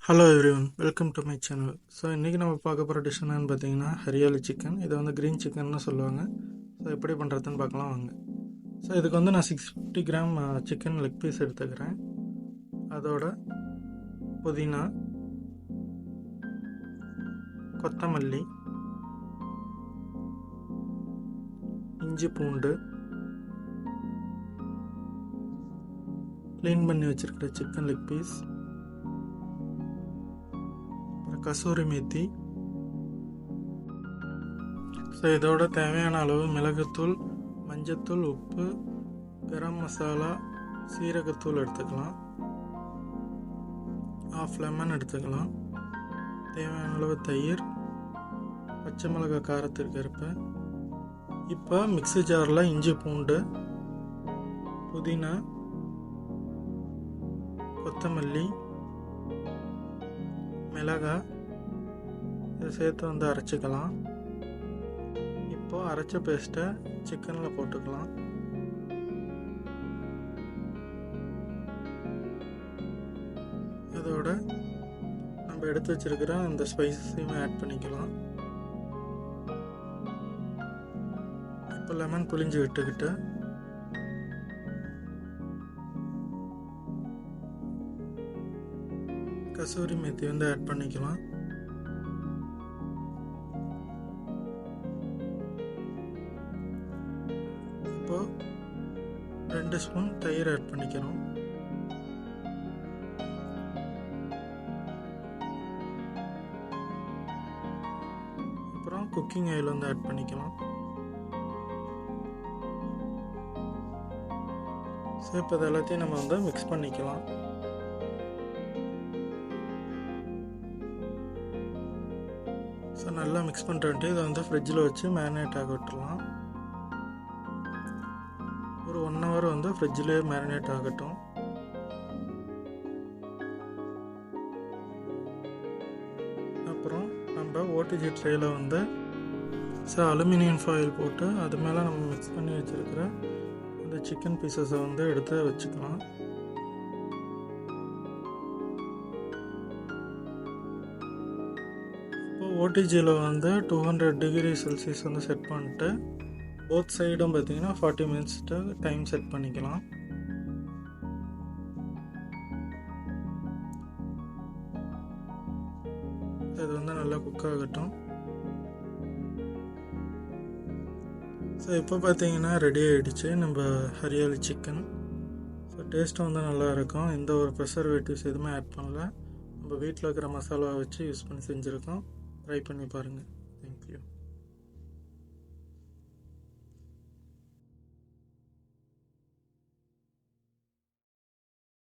Hello everyone, welcome to my channel. So இன்றைக்கி நம்ம பார்க்க போகிற டிஷ் என்னன்னு பார்த்தீங்கன்னா ஹரியாலி சிக்கன். இதை வந்து க்ரீன் சிக்கன்னு சொல்லுவாங்க. ஸோ எப்படி பண்ணுறதுன்னு பார்க்கலாம் வாங்க. ஸோ இதுக்கு வந்து நான் 650 கிராம் சிக்கன் லெக் பீஸ் எடுத்துக்கிறேன். அதோட புதினா, கொத்தமல்லி, இஞ்சி பூண்டு, க்ளீன் பண்ணி வச்சுருக்கிற chicken leg piece, kasuri methi. So இதோட தேவையான அளவு மிளகுத்தூள், மஞ்சத்தூள், உப்பு, கரம் மசாலா, சீரகத்தூள் எடுத்துக்கலாம். ஆஃப் லெமன் எடுத்துக்கலாம். தேவையான அளவு தயிர், பச்சை மிளகாய் காரத்திற்கு ஏற்ப. இப்போ மிக்ஸி ஜாரில் இஞ்சி பூண்டு, புதினா, கொத்தமல்லி, மிளகாய் இதை சேர்த்து வந்து அரைச்சிக்கலாம். இப்போ அரைச்ச பேஸ்ட்டை சிக்கனில் போட்டுக்கலாம். அதோட நம்ம எடுத்து வச்சிருக்கிற அந்த ஸ்பைசஸையும் ஆட் பண்ணிக்கலாம். இப்போ லெமன் புளிஞ்சு விட்டுக்கிட்டு கசூரி மேத்தி வந்து ஆட் பண்ணிக்கலாம். இப்போ 2 ஸ்பூன் தயிர் ஆட் பண்ணிக்கிறோம். அப்புறம் குக்கிங் ஆயில் வந்து ஆட் பண்ணிக்கலாம். ஸோ இப்போ இது எல்லாத்தையும் நம்ம வந்து மிக்ஸ் பண்ணிக்கலாம். ஸோ நல்லா மிக்ஸ் பண்ணிட்டு இதை வந்து ஃப்ரிட்ஜில் வச்சு மேரினேட் ஆக விட்டுடலாம். ஒரு 1 hour வந்து ஃப்ரிட்ஜிலே மேரினேட் ஆகட்டும். அப்புறம் நம்ம ஓடிஜி ட்ரேயில் வந்து அலுமினியம் ஃபாயில் போட்டு அது மேலே நம்ம மிக்ஸ் பண்ணி வச்சுருக்கிற அந்த சிக்கன் பீசஸை வந்து எடுத்து வச்சுக்கலாம். இப்போ ஓடிஜியில் வந்து 200 டிகிரி செல்சியஸ் வந்து செட் பண்ணிட்டு போத் சைடும் பார்த்தீங்கன்னா 40 minutes டைம் செட் பண்ணிக்கலாம். இது வந்து நல்லா குக் ஆகட்டும். ஸோ இப்போ பார்த்தீங்கன்னா ரெடி ஆகிடுச்சு நம்ம ஹரியாலி சிக்கன். ஸோ டேஸ்ட்டும் வந்து நல்லா இருக்கும். எந்த ஒரு ப்ரிசர்வேட்டிவ்ஸ் எதுவுமே ஆட் பண்ணல. நம்ம வீட்டில் இருக்கிற மசாலாவை வச்சு யூஸ் பண்ணி செஞ்சுருக்கோம். ட்ரை பண்ணி பாருங்கள். தேங்க்யூ.